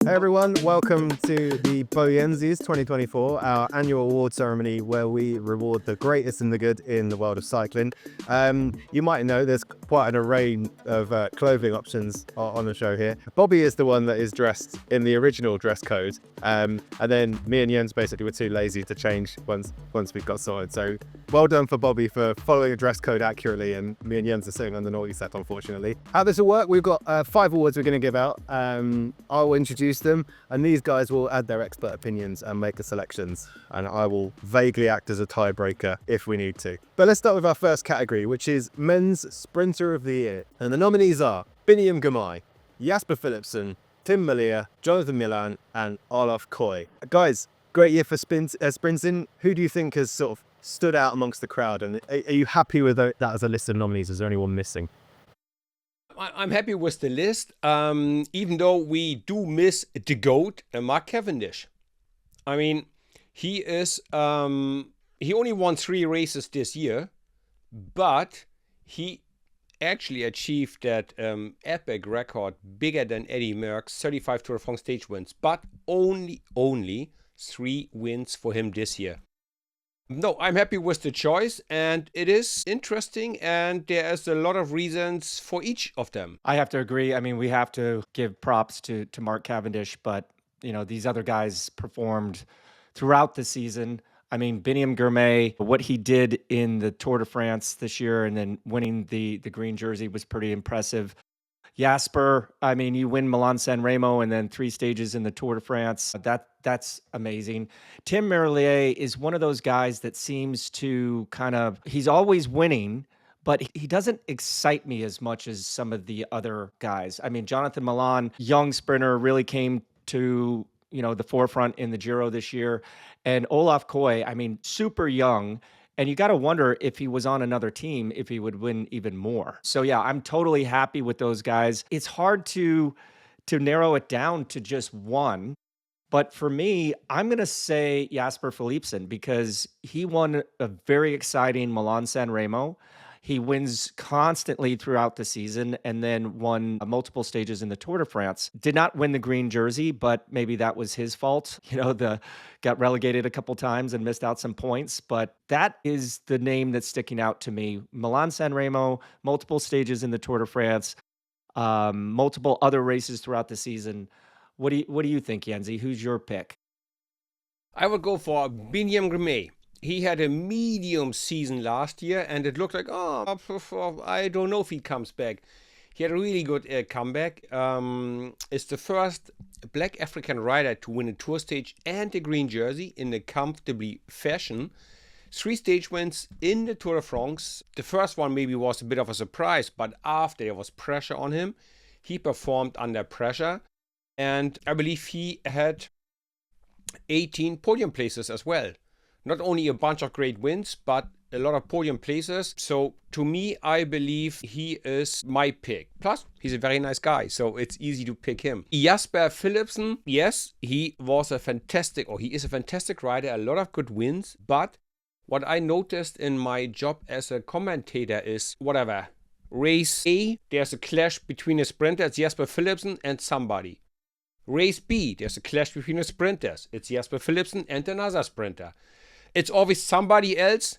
Hey everyone, welcome to the Bojensies 2024, our annual award ceremony where we reward the greatest and the good in the world of cycling. You might know there's quite an array of clothing options on the show here. Bobby is the one that is dressed in the original dress code, and then me and Jens basically were too lazy to change once we got sorted. So well done for Bobby for following a dress code accurately, and me and Jens are sitting on the naughty set, unfortunately. How this will work, we've got 5 awards we're going to give out. I will introduce them, and these guys will add their expert opinions and make the selections, and I will vaguely act as a tiebreaker if we need to. But let's start with our first category, which is Men's Sprinter of the Year. And the nominees are Biniam Girmay, Jasper Philipsen, Tim Merritt, Jonathan Milan, and Olaf Koy. Guys, great year for sprinting. Who do you think has sort of stood out amongst the crowd, and are you happy with that as a list of nominees? Is there anyone missing? I'm happy with the list, even though we do miss the GOAT, Mark Cavendish. I mean, he only won 3 races this year, but he actually achieved that epic record bigger than Eddie Merckx, 35 Tour de France stage wins, but only 3 wins for him this year. No, I'm happy with the choice, and it is interesting, and there's a lot of reasons for each of them. I have to agree. I mean, we have to give props to Mark Cavendish, but, you know, these other guys performed throughout the season. I mean, Biniam Girmay, what he did in the Tour de France this year and then winning the green jersey was pretty impressive. Jasper, I mean, you win Milan-San Remo and then 3 stages in the Tour de France. That's amazing. Tim Merritt is one of those guys that seems to he's always winning, but he doesn't excite me as much as some of the other guys. I mean, Jonathan Milan, young sprinter, really came to, the forefront in the Giro this year. And Olaf Koy, I mean, super young. And you got to wonder if he was on another team, if he would win even more. So yeah, I'm totally happy with those guys. It's hard to narrow it down to just one. But for me, I'm going to say Jasper Philipsen because he won a very exciting Milan-San Remo. He wins constantly throughout the season and then won multiple stages in the Tour de France. Did not win the green jersey, but maybe that was his fault. Got relegated a couple times and missed out some points. But that is the name that's sticking out to me. Milan-San Remo, multiple stages in the Tour de France, multiple other races throughout the season. What do you think, Jensi? Who's your pick? I would go for Biniam Girmay. He had a medium season last year, and it looked like, I don't know if he comes back. He had a really good comeback. It's the first black African rider to win a tour stage and a green jersey in a comfortably fashion. 3 stage wins in the Tour de France. The first one maybe was a bit of a surprise, but after there was pressure on him, he performed under pressure. And I believe he had 18 podium places as well. Not only a bunch of great wins, but a lot of podium places. So to me, I believe he is my pick. Plus, he's a very nice guy, so it's easy to pick him. Jasper Philipsen, yes, he is a fantastic rider, a lot of good wins. But what I noticed in my job as a commentator is, race A, there's a clash between a sprinter, it's Jasper Philipsen, and somebody. Race B, there's a clash between the sprinters. It's Jasper Philipsen and another sprinter. It's always somebody else,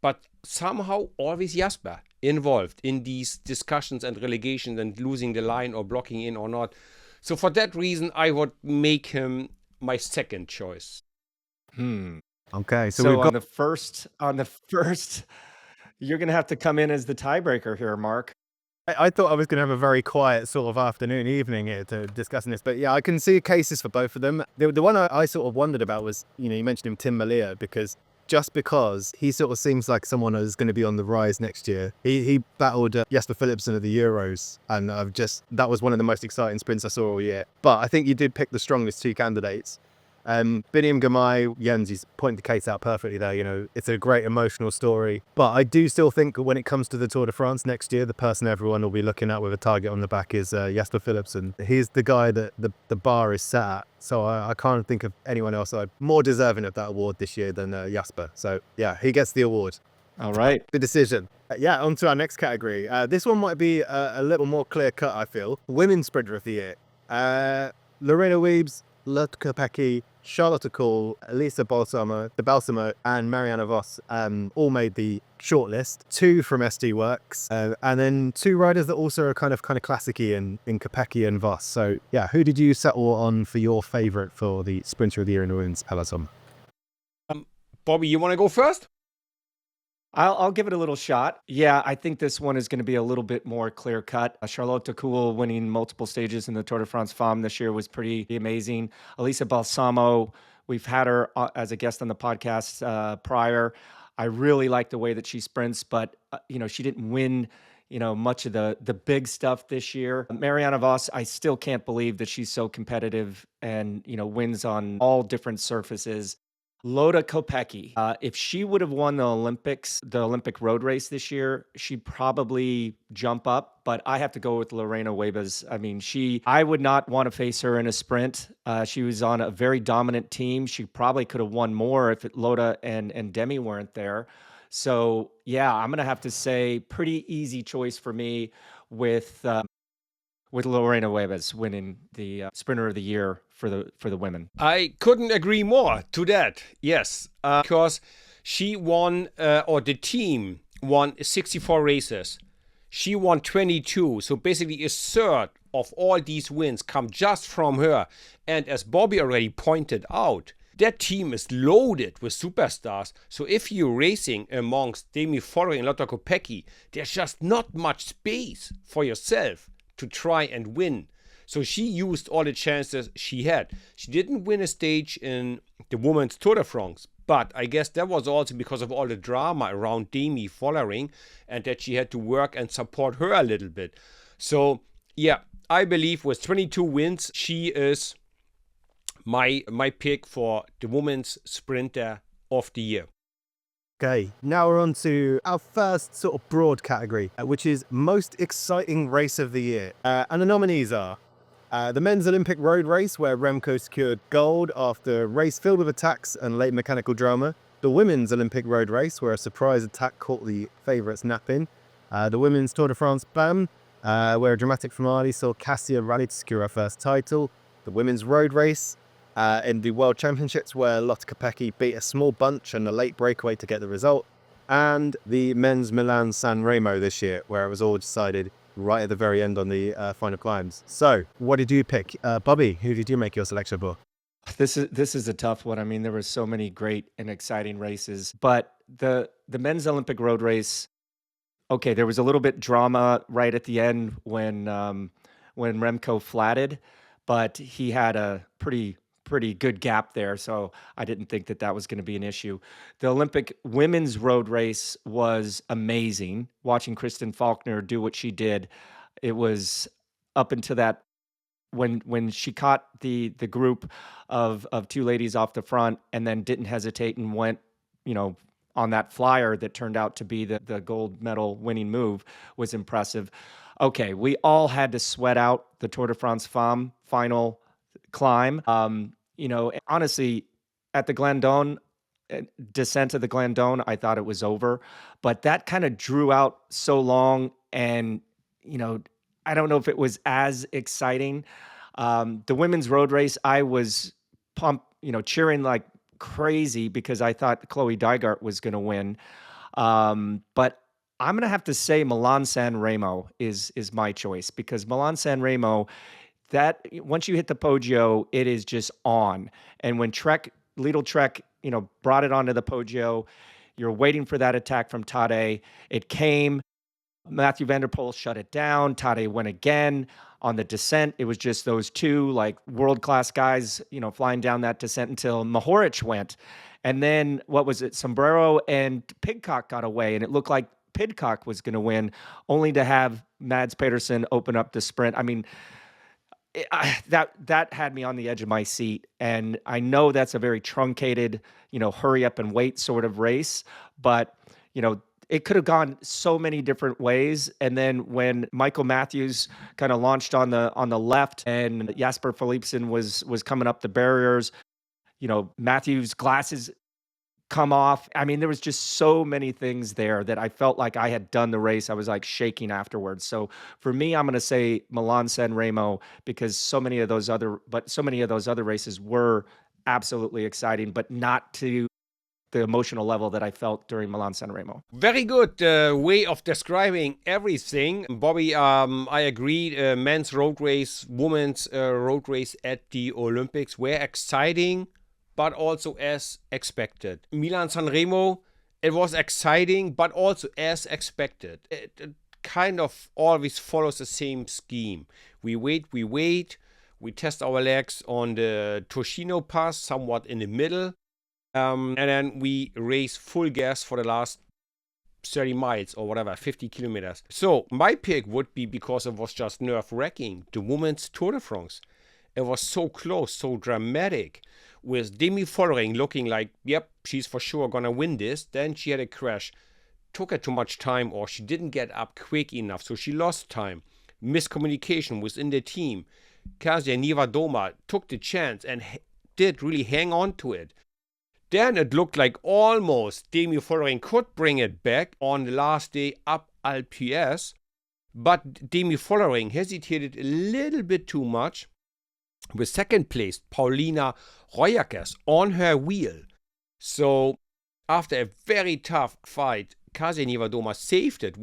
but somehow always Jasper involved in these discussions and relegations and losing the line or blocking in or not. So for that reason, I would make him my second choice. Okay, so we've got on the first, you're going to have to come in as the tiebreaker here, Mark. I thought I was going to have a very quiet sort of afternoon, evening here to discussing this. But yeah, I can see cases for both of them. The one I sort of wondered about was, you mentioned him, Tim Merritt, because he sort of seems like someone who's going to be on the rise next year. He battled Jasper Philipsen at the Euros, and that was one of the most exciting sprints I saw all year. But I think you did pick the strongest 2 candidates. Biniam Girmay, Jens pointed the case out perfectly there. It's a great emotional story. But I do still think when it comes to the Tour de France next year, the person everyone will be looking at with a target on the back is Jasper Philipsen. He's the guy that the bar is set at. So I can't think of anyone else more deserving of that award this year than Jasper. So yeah, he gets the award. All right. The decision. On to our next category. This one might be a little more clear cut, I feel. Women's Sprinter of the Year. Lorena Wiebes, Lotte Kopecky, Charlotte Kool, Elisa Balsamo, and Marianne Vos all made the shortlist. 2 from SD Works, and then 2 riders that also are kind of classic-y in Kopecky and Vos. So yeah, who did you settle on for your favourite for the Sprinter of the Year in the women's peloton? Bobby, you want to go first? I'll give it a little shot. Yeah, I think this one is going to be a little bit more clear cut. Charlotte Kool winning multiple stages in the Tour de France Femmes this year was pretty amazing. Elisa Balsamo, we've had her as a guest on the podcast prior. I really like the way that she sprints, but she didn't win much of the big stuff this year. Marianne Vos, I still can't believe that she's so competitive and wins on all different surfaces. Lotte Kopecky, if she would have won the Olympic road race this year, she'd probably jump up, but I have to go with Lorena Wiebes. I mean, I would not want to face her in a sprint. She was on a very dominant team. She probably could have won more if Lotte and Demi weren't there. So yeah, I'm going to have to say pretty easy choice for me with Lorena Wiebes winning the Sprinter of the Year for the women. I couldn't agree more to that. Yes, because she won, or the team won 64 races. She won 22. So basically a third of all these wins come just from her. And as Bobby already pointed out, that team is loaded with superstars. So if you're racing amongst Demi Follering and Lotte Kopecky, there's just not much space for yourself to try and win. So she used all the chances she had. She didn't win a stage in the women's Tour de France, but I guess that was also because of all the drama around Demi Follering and that she had to work and support her a little bit. So yeah, I believe with 22 wins, she is my pick for the women's Sprinter of the Year. Okay, now we're on to our first sort of broad category, which is most exciting race of the year. And the nominees are the men's Olympic road race, where Remco secured gold after a race filled with attacks and late mechanical drama. The women's Olympic road race, where a surprise attack caught the favourites napping. The women's Tour de France BAM, where a dramatic finale saw Cassia rally to secure her first title. The women's road race, in the World Championships, where Lotte Kopecky beat a small bunch and a late breakaway to get the result. And the men's Milan-San Remo this year, where it was all decided right at the very end on the final climbs. So, what did you pick? Bobby, who did you make your selection for? This is a tough one. I mean, there were so many great and exciting races, but the men's Olympic road race, okay, there was a little bit drama right at the end when Remco flatted, but he had a pretty good gap there, so I didn't think that was going to be an issue. The Olympic women's road race was amazing. Watching Kristen Faulkner do what she did, it was up into that when she caught the group of 2 ladies off the front and then didn't hesitate and went, on that flyer that turned out to be the gold medal winning move was impressive. Okay, we all had to sweat out the Tour de France Femmes final climb. Honestly, at the Glandon, descent of the Glandon, I thought it was over, but that kind of drew out so long, and I don't know if it was as exciting. The women's road race, I was pumped, cheering like crazy because I thought Chloe Dygert was going to win. But I'm going to have to say Milan-San Remo is my choice, because Milan-San Remo, that once you hit the Poggio, it is just on. And when Lidl Trek, brought it onto the Poggio, you're waiting for that attack from Tadej. It came. Mathieu van der Poel shut it down. Tadej went again. On the descent, it was just those 2 like world-class guys, flying down that descent until Mohoric went. And then what was it? Sombrero and Pidcock got away, and it looked like Pidcock was going to win, only to have Mads Pedersen open up the sprint. I mean, that had me on the edge of my seat, and I know that's a very truncated, hurry up and wait sort of race, but it could have gone so many different ways. And then when Michael Matthews kind of launched on the left and Jasper Philipsen was coming up the barriers, Matthews' glasses come off. I mean, there was just so many things there that I felt like I had done the race. I was like shaking afterwards. So for me, I'm going to say Milan San Remo because so many of those other races were absolutely exciting, but not to the emotional level that I felt during Milan San Remo. Very good way of describing everything. Bobby, I agree. Men's road race, women's road race at the Olympics were exciting, but also as expected. Milan San Remo, it was exciting, but also as expected. It kind of always follows the same scheme. We wait, we test our legs on the Ticino pass, somewhat in the middle. And then we race full gas for the last 30 miles or whatever, 50 kilometers. So my pick would be, because it was just nerve-wracking, the women's Tour de France. It was so close, so dramatic, with Demi Vollering looking like, yep, she's for sure gonna win this. Then she had a crash, took her too much time, or she didn't get up quick enough, so she lost time. Miscommunication within the team. Kasia Niewiadoma took the chance and did really hang on to it. Then it looked like almost Demi Vollering could bring it back on the last day up Alpe d'Huez, but Demi Vollering hesitated a little bit too much, with second place Paulina Royakas on her wheel. So after a very tough fight, Kasia Niewiadoma saved it.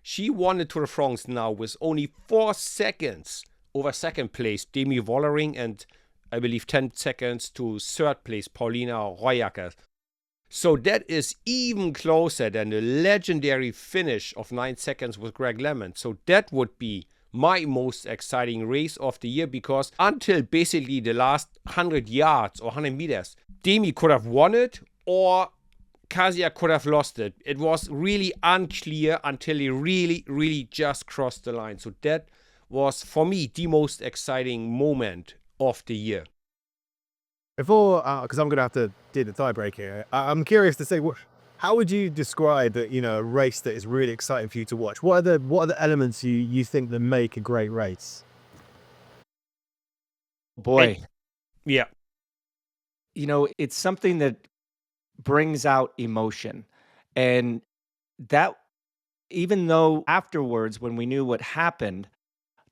She won the Tour de France now with only 4 seconds over second place Demi Vollering, and I believe 10 seconds to third place Paulina Royakas. So that is even closer than the legendary finish of 9 seconds with Greg LeMond. So that would be my most exciting race of the year, because until basically the last 100 yards or 100 meters, Demi could have won it or Kasia could have lost it. It was really unclear until he really just crossed the line. So that was, for me, the most exciting moment of the year. Before, because I'm going to have to do the tiebreak here, I'm curious to say, how would you describe a race that is really exciting for you to watch? What are the elements you think that make a great race? Boy, Yeah. It's something that brings out emotion, and that, even though afterwards, when we knew what happened,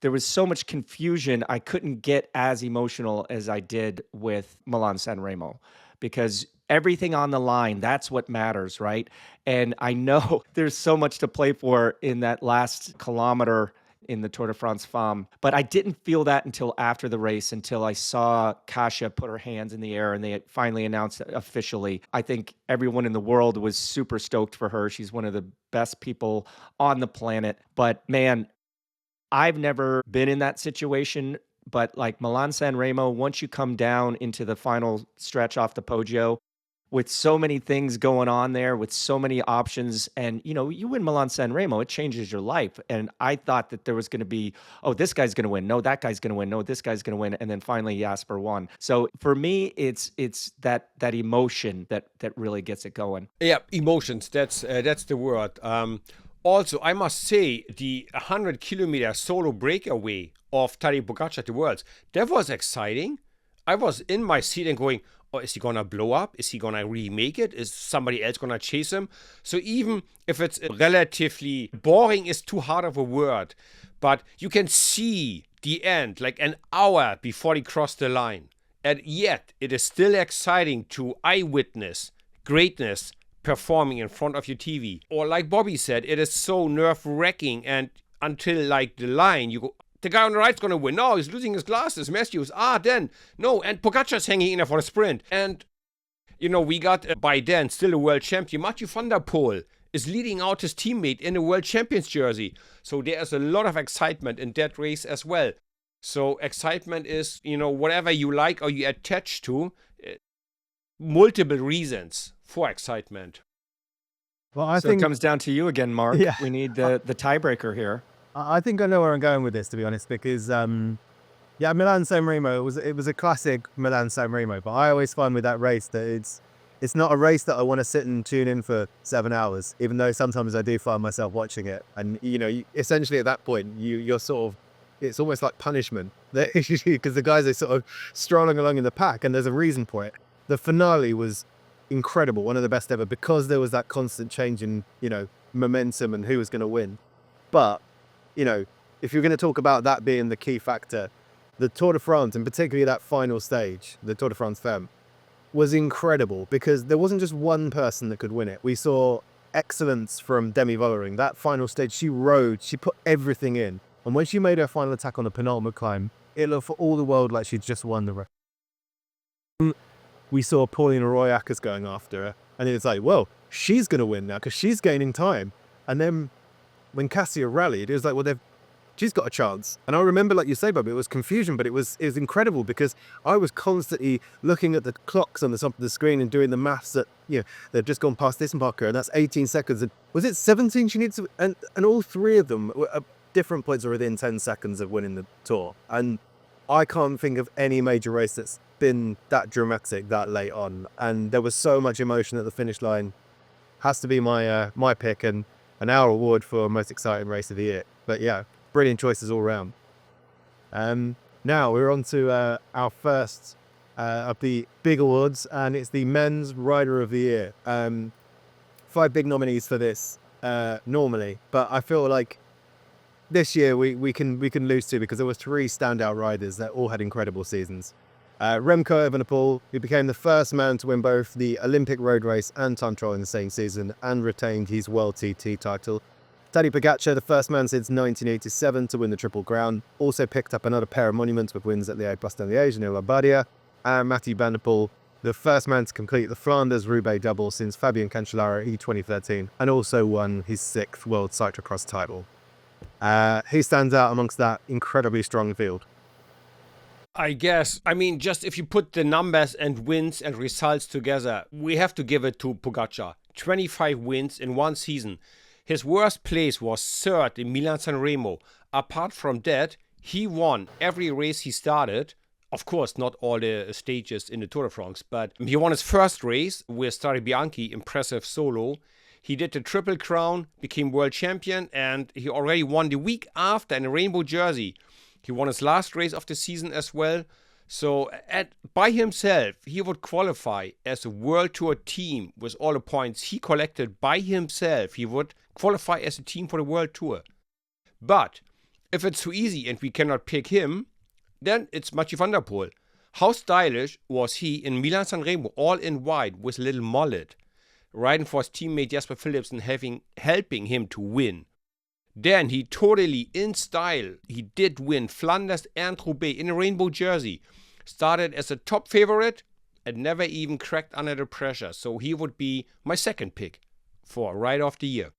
there was so much confusion, I couldn't get as emotional as I did with Milan San Remo, because everything on the line, that's what matters, right? And I know there's so much to play for in that last kilometer in the Tour de France Femmes, but I didn't feel that until after the race, until I saw Kasia put her hands in the air and they finally announced it officially. I think everyone in the world was super stoked for her. She's one of the best people on the planet. But man, I've never been in that situation, but like Milan San Remo, once you come down into the final stretch off the Poggio, with so many things going on there, with so many options, and you win Milan San Remo, it changes your life. And I thought that there was going to be, oh, this guy's going to win, no, that guy's going to win, no, this guy's going to win, and then finally Jasper won. So for me, it's that emotion that really gets it going. Yeah, emotions. That's the word. Also, I must say, the 100-kilometer solo breakaway of Tadej Pogačar at the Worlds, that was exciting. I was in my seat and going, oh, is he going to blow up? Is he going to remake it? Is somebody else going to chase him? So even if it's relatively boring is too hard of a word, but you can see the end, like an hour before he crossed the line. And yet, it is still exciting to eyewitness greatness performing in front of your TV. Or like Bobby said, it is so nerve-wracking, and until like the line, you go, the guy on the right's going to win. No, he's losing his glasses. Matthews. Then. No, and Pogačar's hanging in there for the sprint. And, we got, by then, still a world champion. Mathieu van der Poel is leading out his teammate in a world champion's jersey. So there's a lot of excitement in that race as well. So excitement is, whatever you like or you attach to, multiple reasons for excitement. Well, I think it comes down to you again, Mark. Yeah. We need the tiebreaker here. I think I know where I'm going with this, to be honest, because Milan San Remo, it was a classic Milan San Remo, but I always find with that race that it's not a race that I want to sit and tune in for 7 hours, even though sometimes I do find myself watching it. And essentially at that point you're sort of, it's almost like punishment, because the guys are sort of strolling along in the pack, and there's a reason for it. The finale was incredible, one of the best ever, because there was that constant change in, momentum and who was going to win. But, if you're going to talk about that being the key factor, the Tour de France, and particularly that final stage, the Tour de France Femme, was incredible because there wasn't just one person that could win it. We saw excellence from Demi Vollering. That final stage, she rode, she put everything in. And when she made her final attack on the penultimate climb, it looked for all the world like she'd just won the race. We saw Paulina Royakkers going after her, and it's like, well, she's going to win now because she's gaining time. And then when Cassia rallied, it was like, well, she's got a chance. And I remember, like you say, Bob, it was confusion, but it was incredible because I was constantly looking at the clocks on the top of the screen and doing the maths that, they've just gone past this marker, and that's 18 seconds. And was it 17 she needs to, and all three of them were at different points are within 10 seconds of winning the Tour. And I can't think of any major race that's been that dramatic that late on. And there was so much emotion at the finish line. Has to be my pick and our award for most exciting race of the year. But yeah, brilliant choices all round. Now we're on to our first of the big awards, and it's the Men's Rider of the Year. 5 big nominees for this normally, but I feel like this year we can lose 2 because there were 3 standout riders that all had incredible seasons. Remco Evenepoel, who became the first man to win both the Olympic road race and time trial in the same season and retained his World TT title. Tadej Pogačar, the first man since 1987 to win the Triple Crown, also picked up another pair of monuments with wins at Liège-Bastogne-Liège and Lombardia. And Mathieu van der Poel, the first man to complete the Flanders-Roubaix double since Fabien Cancellara in 2013, and also won his 6th World Cyclocross title. Who stands out amongst that incredibly strong field? I guess, just if you put the numbers and wins and results together, we have to give it to Pogačar. 25 wins in one season. His worst place was 3rd in Milan-San Remo. Apart from that, he won every race he started. Of course, not all the stages in the Tour de France, but he won his first race with Strade Bianche, impressive solo. He did the Triple Crown, became world champion, and he already won the week after in a rainbow jersey. He won his last race of the season as well. So by himself, he would qualify as a World Tour team with all the points he collected by himself. He would qualify as a team for the World Tour. But if it's too easy and we cannot pick him, then it's Mathieu van der Poel. How stylish was he in Milan-San Remo, all in white with a little mullet, riding for his teammate Jasper Phillips and helping him to win. Then he totally in style, he did win Flanders and Roubaix in a rainbow jersey. Started as a top favorite and never even cracked under the pressure. So he would be my second pick for Rider of the Year.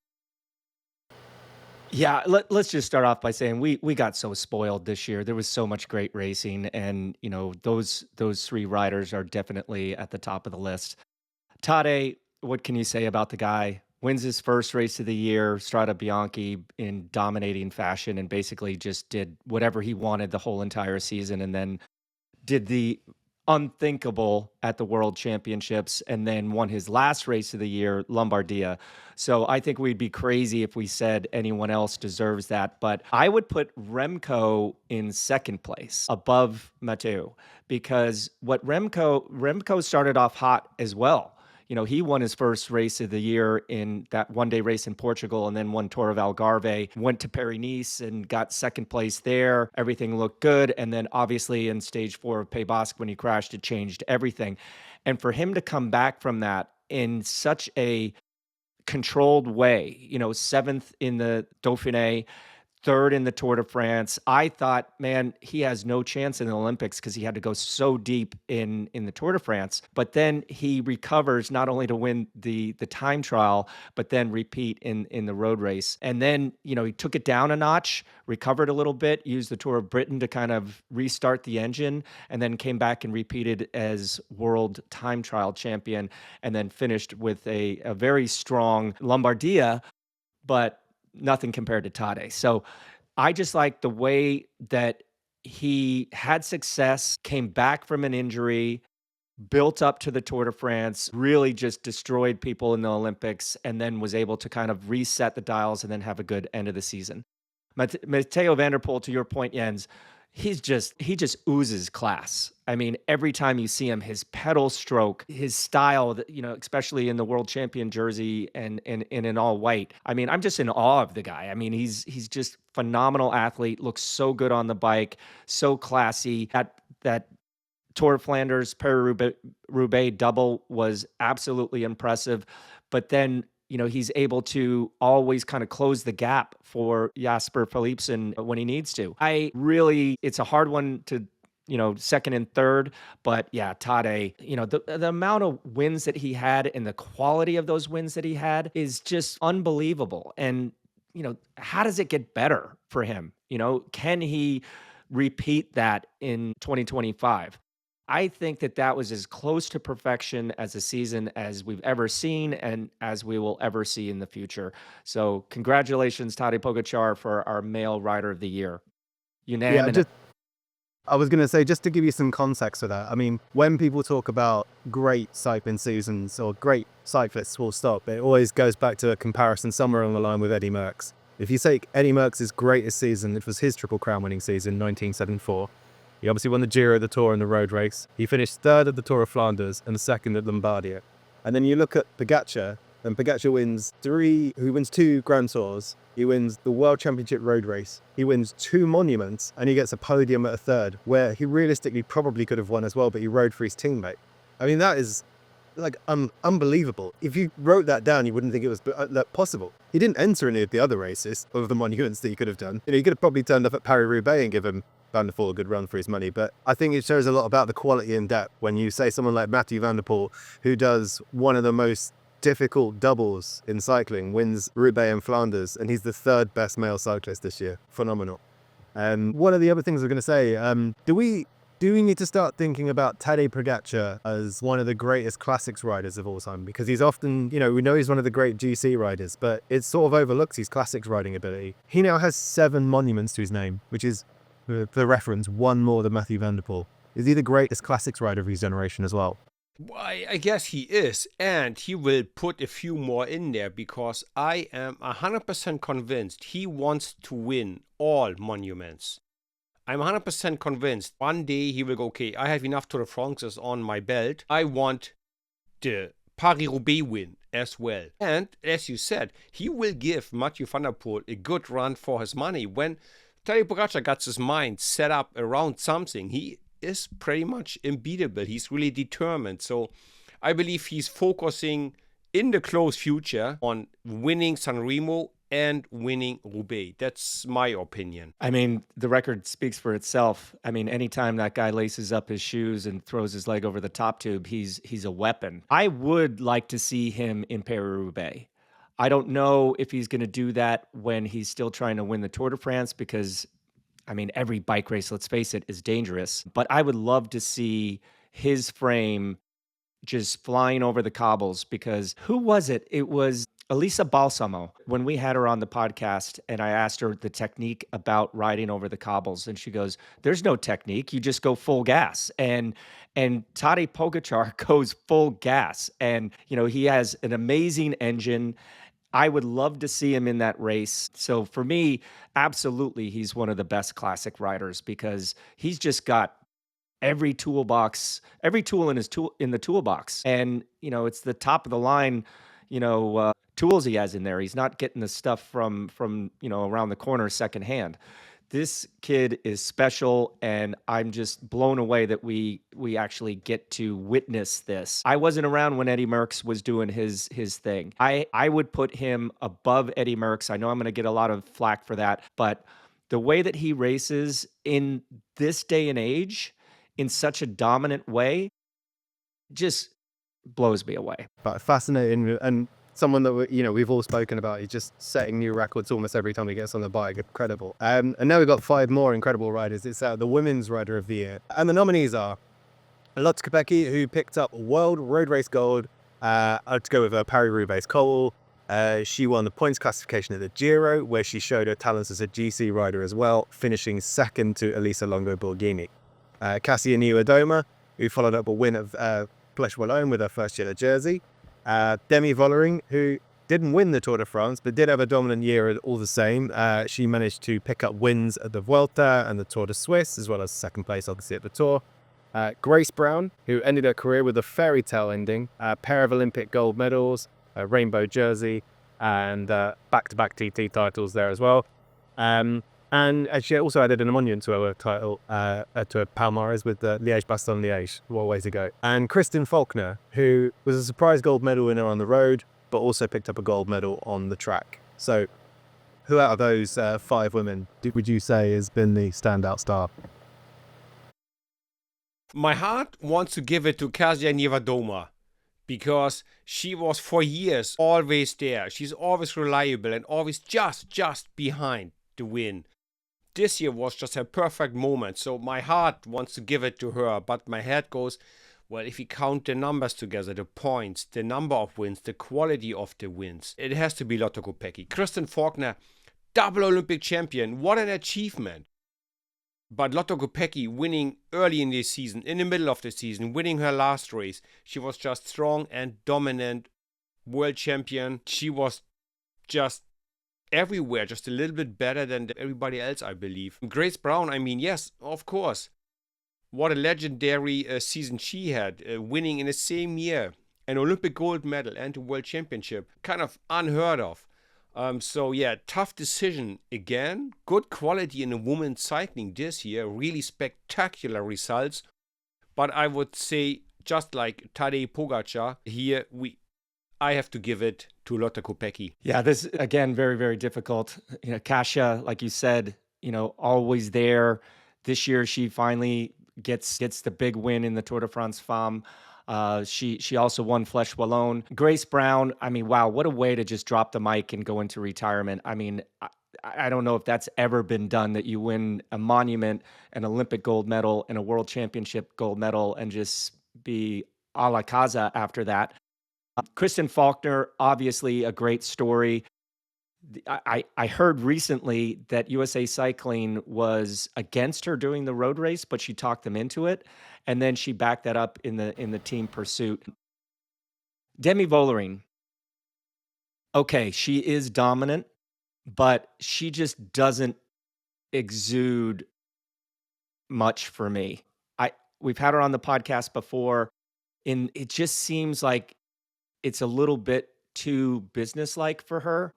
Yeah, let's just start off by saying we got so spoiled this year. There was so much great racing, and those 3 riders are definitely at the top of the list. Tadej, what can you say about the guy? Wins his first race of the year, Strade Bianche, in dominating fashion, and basically just did whatever he wanted the whole entire season, and then did the unthinkable at the World Championships, and then won his last race of the year, Lombardia. So I think we'd be crazy if we said anyone else deserves that. But I would put Remco in second place above Mathieu, because what Remco started off hot as well. He won his first race of the year in that one-day race in Portugal, and then won Tour of Algarve, went to Paris-Nice and got second place there. Everything looked good. And then obviously in stage 4 of Pays Basque, when he crashed, it changed everything. And for him to come back from that in such a controlled way, 7th in the Dauphiné, 3rd in the Tour de France. I thought, man, he has no chance in the Olympics because he had to go so deep in the Tour de France. But then he recovers not only to win the time trial, but then repeat in the road race. And then, he took it down a notch, recovered a little bit, used the Tour of Britain to kind of restart the engine, and then came back and repeated as world time trial champion, and then finished with a very strong Lombardia. But nothing compared to Tadej. So I just like the way that he had success, came back from an injury, built up to the Tour de France, really just destroyed people in the Olympics, and then was able to kind of reset the dials and then have a good end of the season. Mathieu van der Poel, to your point, Jens, he just oozes class. I mean, every time you see him, his pedal stroke, his style, especially in the world champion jersey and in all white. I mean, I'm just in awe of the guy. I mean, he's just phenomenal athlete, looks so good on the bike, so classy. That Tour of Flanders, Paris-Roubaix double was absolutely impressive. But then, he's able to always kind of close the gap for Jasper Philipsen when he needs to. It's a hard one to, second and third. But yeah, Tade, the amount of wins that he had and the quality of those wins that he had is just unbelievable. And, how does it get better for him? Can he repeat that in 2025? I think that was as close to perfection as a season as we've ever seen and as we will ever see in the future. So congratulations, Tadej Pogačar, for our male rider of the year. Unanimous. I was going to say, just to give you some context for that, I mean, when people talk about great cycling seasons or great cyclists full stop, it always goes back to a comparison somewhere on the line with Eddie Merckx. If you take Eddie Merckx's greatest season, it was his Triple Crown winning season, 1974. He obviously won the Giro, the Tour, and the road race. He finished third at the Tour of Flanders and second at Lombardia. And then you look at Pogačar, and Pogačar wins 2 Grand Tours. He wins the World Championship road race. He wins 2 monuments, and he gets a podium at a third, where he realistically probably could have won as well, but he rode for his teammate. I mean, that is unbelievable. If you wrote that down, you wouldn't think it was possible. He didn't enter any of the other races of the monuments that he could have done. He could have probably turned up at Paris-Roubaix and given Van der Poel a good run for his money, but I think it shows a lot about the quality and depth when you say someone like Mathieu van der Poel, who does one of the most difficult doubles in cycling, wins Roubaix and Flanders, and he's the 3rd best male cyclist this year. Phenomenal. One of the other things I was going to say, do we need to start thinking about Tadej Pogačar as one of the greatest classics riders of all time? Because he's often, we know he's one of the great GC riders, but it sort of overlooks his classics riding ability. He now has 7 monuments to his name, which is, for reference, 1 more than Mathieu van der Poel. Is he the greatest classics rider of his generation as well? I guess he is, and he will put a few more in there because I am 100% convinced he wants to win all monuments. I'm 100% convinced one day he will go, okay, I have enough Tour de France's on my belt. I want the Paris-Roubaix win as well. And as you said, he will give Mathieu van der Poel a good run for his money. When Tadej Pogačar got his mind set up around something, he is pretty much unbeatable. He's really determined. So I believe he's focusing in the close future on winning Sanremo and winning Roubaix. That's my opinion. I mean, the record speaks for itself. I mean, anytime that guy laces up his shoes and throws his leg over the top tube, he's a weapon. I would like to see him in Paris-Roubaix. I don't know if he's going to do that when he's still trying to win the Tour de France because, I mean, every bike race, let's face it, is dangerous. But I would love to see his frame just flying over the cobbles because who was it? It was Elisa Balsamo when we had her on the podcast and I asked her the technique about riding over the cobbles. And she goes, there's no technique. You just go full gas. And Tadej Pogačar goes full gas. And, he has an amazing engine. I would love to see him in that race. So for me, absolutely, he's one of the best classic riders because he's just got every tool in the toolbox. And, it's the top of the line, tools he has in there. He's not getting the stuff from around the corner secondhand. This kid is special, and I'm just blown away that we actually get to witness this. I wasn't around when Eddie Merckx was doing his thing. I would put him above Eddie Merckx. I know I'm going to get a lot of flack for that, but the way that he races in this day and age in such a dominant way just blows me away. But fascinating, and someone that we've all spoken about. He's just setting new records almost every time he gets on the bike. Incredible. And now we've got 5 more incredible riders. It's the Women's Rider of the Year. And the nominees are Lotz Kopecky, who picked up World Road Race Gold. To go with Paris-Roubaix Cole. She won the points classification at the Giro, where she showed her talents as a GC rider as well, finishing second to Elisa Longo Borghini. Cassia Niwa-Doma, who followed up a win of Flèche Wallonne with her first yellow jersey. Demi Vollering, who Didn't win the Tour de France, but did have a dominant year all the same. She managed to pick up wins at the Vuelta and the Tour de Suisse, as well as second place, obviously, at the Tour. Grace Brown, who ended her career with a fairy tale ending, a pair of Olympic gold medals, a rainbow jersey, and back-to-back TT titles there as well. And she also added an monument to her title, to her palmarès with Liège-Bastogne-Liège, what way to go. And Kristen Faulkner, who was a surprise gold medal winner on the road, but also picked up a gold medal on the track. So who out of those 5 women would you say has been the standout star? My heart wants to give it to Kasia Niewiadoma, because she was for years always there. She's always reliable and always just behind the win. This year was just a perfect moment, so my heart wants to give it to her, but my head goes, well, if you count the numbers together, the points, the number of wins, the quality of the wins, it has to be Lotte Kopecky. Kristen Faulkner, double Olympic champion, what an achievement. But Lotte Kopecky winning early in the season, in the middle of the season, winning her last race, she was just strong and dominant world champion. She was just everywhere, just a little bit better than everybody else, I believe. Grace Brown, I mean, yes, of course. What a legendary season she had, winning in the same year an Olympic gold medal and a world championship. Kind of unheard of. So yeah, tough decision again. Good quality in the women's cycling this year. Really spectacular results. But I would say, just like Tadej Pogačar, here I have to give it to Lotte Kopecky. Yeah, this, again, very, very difficult. Kasia, like you said, always there. This year, she finally gets the big win in the Tour de France Femmes. She also won Flèche Wallonne. Grace Brown, I mean, wow, what a way to just drop the mic and go into retirement. I mean, I don't know if that's ever been done, that you win a monument, an Olympic gold medal, and a world championship gold medal, and just be a la casa after that. Kristen Faulkner, obviously a great story. I heard recently that USA Cycling was against her doing the road race, but she talked them into it, and then she backed that up in the team pursuit. Demi Vollering, okay, she is dominant, but she just doesn't exude much for me. We've had her on the podcast before, and it just seems like it's a little bit too businesslike for her.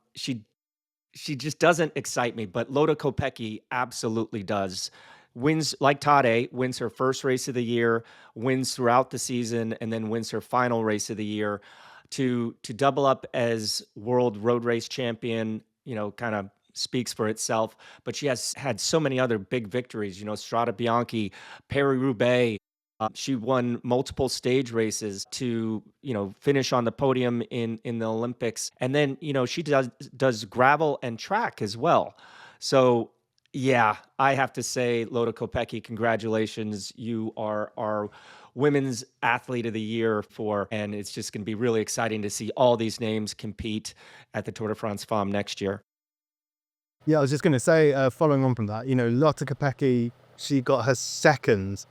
She just doesn't excite me, but Lotte Kopecky absolutely does. Wins, like Tadej, wins her first race of the year, wins throughout the season, and then wins her final race of the year. To double up as world road race champion, kind of speaks for itself. But she has had so many other big victories, Strade Bianche, Paris-Roubaix. She won multiple stage races to, finish on the podium in the Olympics. And then, she does gravel and track as well. So, yeah, I have to say, Lotte Kopecky, congratulations. You are our Women's Athlete of the Year and it's just going to be really exciting to see all these names compete at the Tour de France Femmes next year. Yeah, I was just going to say, following on from that, Lotte Kopecky, she got her second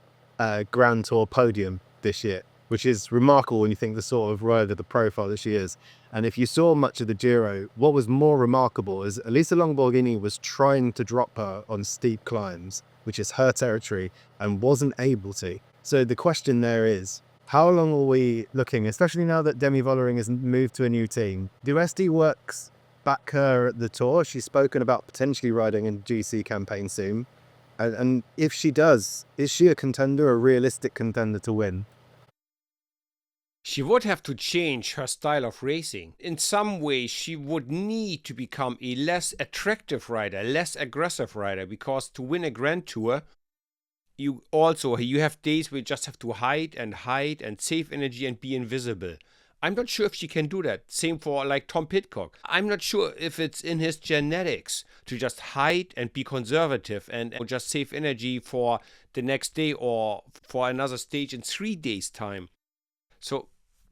Grand Tour podium this year, which is remarkable when you think the sort of rider, the profile that she is. And if you saw much of the Giro, what was more remarkable is Elisa Longo-Borghini was trying to drop her on steep climbs, which is her territory, and wasn't able to. So the question there is, how long are we looking, especially now that Demi Vollering has moved to a new team? Do SD Works back her at the Tour? She's spoken about potentially riding in GC campaign soon. And if she does, is she a contender, a realistic contender to win? She would have to change her style of racing. In some way, she would need to become a less attractive rider, less aggressive rider, because to win a Grand Tour, you have days where you just have to hide and save energy and be invisible. I'm not sure if she can do that. Same for like Tom Pidcock. I'm not sure if it's in his genetics to just hide and be conservative and just save energy for the next day or for another stage in 3 days' time. So,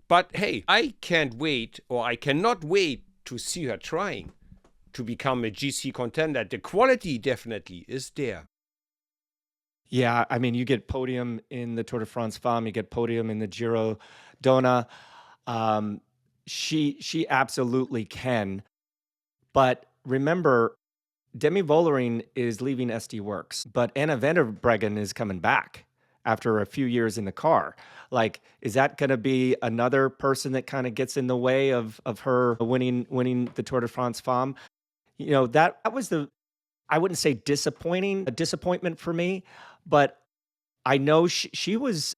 but hey, I cannot wait to see her trying to become a GC contender. The quality definitely is there. Yeah, I mean, you get podium in the Tour de France Femmes, you get podium in the Giro Donna. She absolutely can. But remember, Demi Vollering is leaving SD Works, but Anna van der Breggen is coming back after a few years in the car. Like, is that going to be another person that kind of gets in the way of her winning the Tour de France Femme? That was I wouldn't say a disappointment for me, but I know she was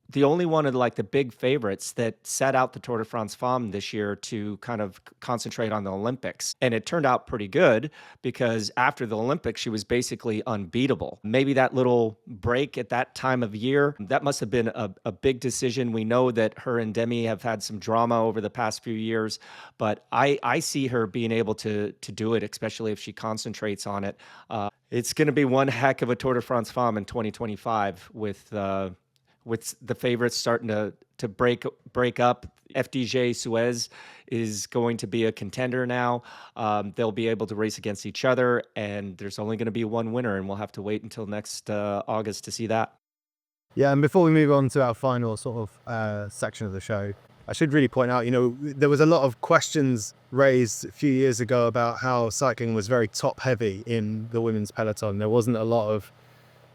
the only one of like the big favorites that set out the Tour de France Femme this year to kind of concentrate on the Olympics. And it turned out pretty good because after the Olympics, she was basically unbeatable. Maybe that little break at that time of year, that must have been a big decision. We know that her and Demi have had some drama over the past few years, but I see her being able to do it, especially if she concentrates on it. It's going to be one heck of a Tour de France Femme in 2025 with the favorites starting to break up. FDJ Suez is going to be a contender now. They'll be able to race against each other, and there's only going to be one winner, and we'll have to wait until next August to see that. Yeah, and before we move on to our final sort of section of the show, I should really point out, there was a lot of questions raised a few years ago about how cycling was very top heavy in the women's peloton. There wasn't a lot of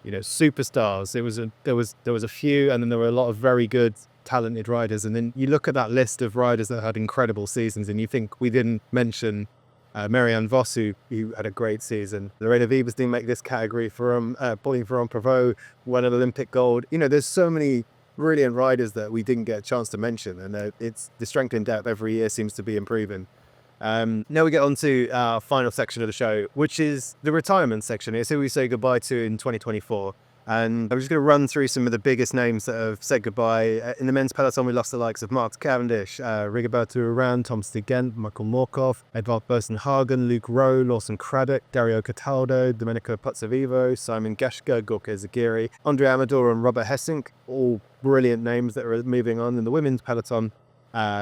superstars. There was a few, and then there were a lot of very good, talented riders. And then you look at that list of riders that had incredible seasons, and you think we didn't mention Marianne Vos, who had a great season. Lorena Wiebes didn't make this category. Pauline Ferrand-Prévot won an Olympic gold. There's so many brilliant riders that we didn't get a chance to mention, and it's the strength in depth every year seems to be improving. Now we get on to our final section of the show, which is the retirement section. It's who we say goodbye to in 2024. And I'm just going to run through some of the biggest names that have said goodbye. In the men's peloton, we lost the likes of Mark Cavendish, Rigoberto Urán, Tom Stigent, Michael Morkov, Edvard Boasson-Hagen, Luke Rowe, Lawson Craddock, Dario Cataldo, Domenico Pozzovivo, Simon Geschke, Gorka Zagiri, Andre Amador and Robert Hessink, all brilliant names that are moving on. In the women's peloton,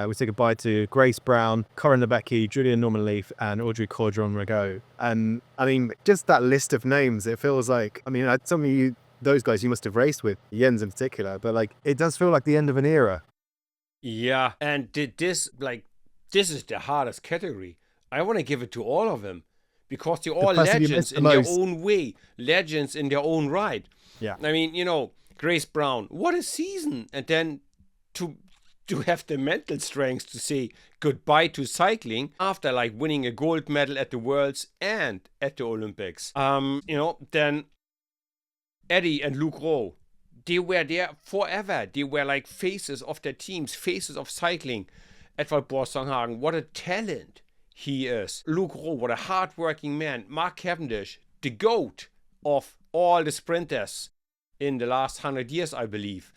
we say goodbye to Grace Brown, Corinne Lebecki, Julian Norman-Leaf, and Audrey Cordron-Rago. And I mean, just that list of names, it feels like, some of those guys you must have raced with, Jens in particular, but like, it does feel like the end of an era. Yeah, and this is the hardest category. I want to give it to all of them because they're all legends in their own way, legends in their own right. Yeah. I mean, Grace Brown, what a season. And then to have the mental strength to say goodbye to cycling after like winning a gold medal at the Worlds and at the Olympics. Then Eddie and Luke Rowe, they were there forever. They were like faces of their teams, faces of cycling. Edvard Boasson-Hagen, what a talent he is. Luke Rowe, what a hardworking man. Mark Cavendish, the GOAT of all the sprinters in the last 100 years, I believe.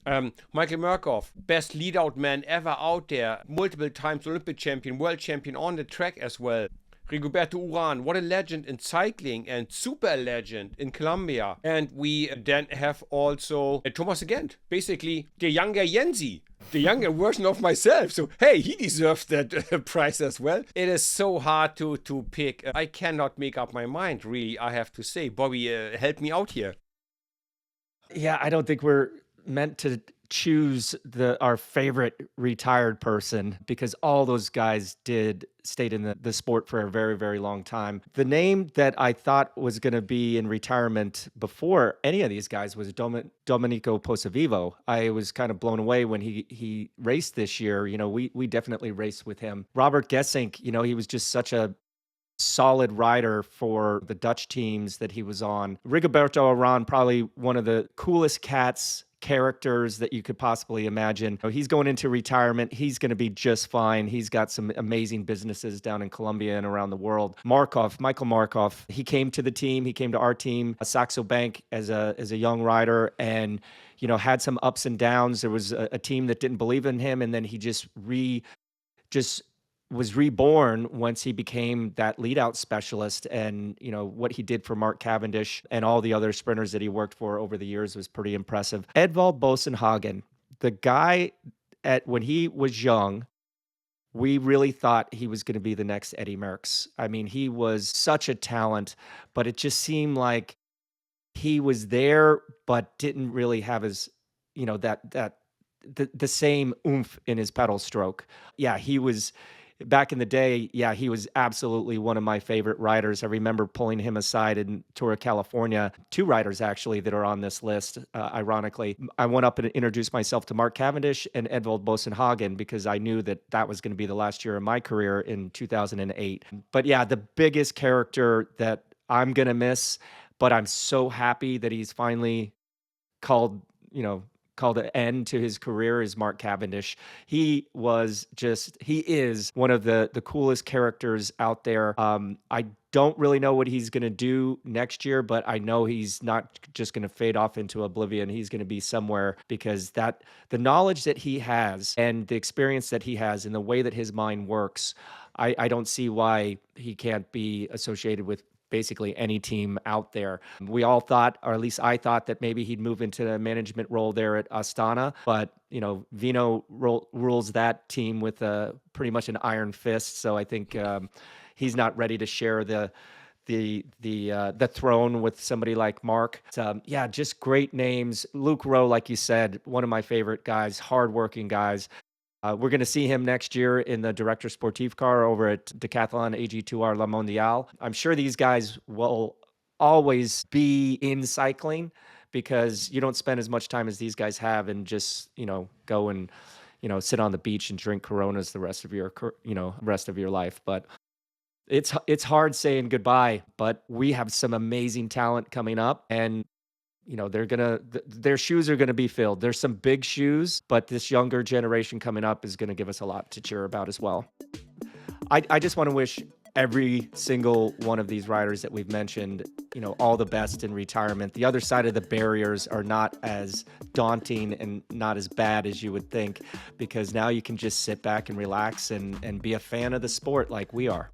Michael Murkoff, best lead-out man ever out there, multiple times Olympic champion, world champion on the track as well. Rigoberto Urán, what a legend in cycling and super legend in Colombia. And we then have also Thomas Gent, basically the younger Jensi, the younger version of myself. So, hey, he deserves that prize as well. It is so hard to pick. I cannot make up my mind, really, I have to say. Bobby, help me out here. Yeah, I don't think we're meant to choose our favorite retired person because all those guys stayed in the sport for a very, very long time. The name that I thought was going to be in retirement before any of these guys was Domenico Pozzovivo. I was kind of blown away when he raced this year. We definitely raced with him. Robert Gesink, he was just such a solid rider for the Dutch teams that he was on. Rigoberto Urán, probably one of the coolest characters that you could possibly imagine. He's going into retirement. He's going to be just fine. He's got some amazing businesses down in Colombia and around the world. Michael Markov, he came to the team. He came to our team, Saxo Bank, as a young rider, and had some ups and downs. There was a team that didn't believe in him, and then he just was reborn once he became that lead out specialist. And, what he did for Mark Cavendish and all the other sprinters that he worked for over the years was pretty impressive. Edvald Boasson-Hagen, the guy when he was young, we really thought he was going to be the next Eddie Merckx. I mean, he was such a talent, but it just seemed like he was there, but didn't really have his, that the same oomph in his pedal stroke. Yeah, he was back in the day. Yeah, he was absolutely one of my favorite riders. I remember pulling him aside in Tour of California. 2 riders actually that are on this list. Ironically, I went up and introduced myself to Mark Cavendish and Edvald Bosenhagen because I knew that was going to be the last year of my career in 2008. But yeah, the biggest character that I'm going to miss, but I'm so happy that he's finally called, called an end to his career, is Mark Cavendish. He is one of the coolest characters out there. I don't really know what he's going to do next year, but I know he's not just going to fade off into oblivion. He's going to be somewhere, because the knowledge that he has and the experience that he has and the way that his mind works, I don't see why he can't be associated with basically any team out there. We all thought, or at least I thought, that maybe he'd move into a management role there at Astana, but Vino rules that team with pretty much an iron fist. So I think he's not ready to share the throne with somebody like Mark. Yeah, just great names. Luke Rowe, like you said, one of my favorite guys, hardworking guys. We're going to see him next year in the Director Sportif car over at Decathlon AG2R La Mondiale. I'm sure these guys will always be in cycling, because you don't spend as much time as these guys have and just, go and, sit on the beach and drink Coronas the rest of your life. But it's hard saying goodbye, but we have some amazing talent coming up, and their shoes are gonna be filled. There's some big shoes, but this younger generation coming up is gonna give us a lot to cheer about as well. I just want to wish every single one of these riders that we've mentioned, all the best in retirement. The other side of the barriers are not as daunting and not as bad as you would think, because now you can just sit back and relax and be a fan of the sport like we are.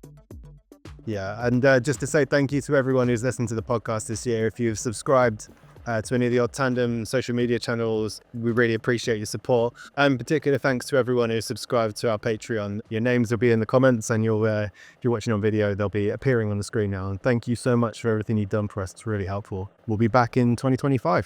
Yeah, and just to say thank you to everyone who's listened to the podcast this year. If you've subscribed to any of the Odd Tandem social media channels, we really appreciate your support. And particular thanks to everyone who subscribed to our Patreon. Your names will be in the comments, and if you're watching on video, they'll be appearing on the screen now. And thank you so much for everything you've done for us. It's really helpful. We'll be back in 2025.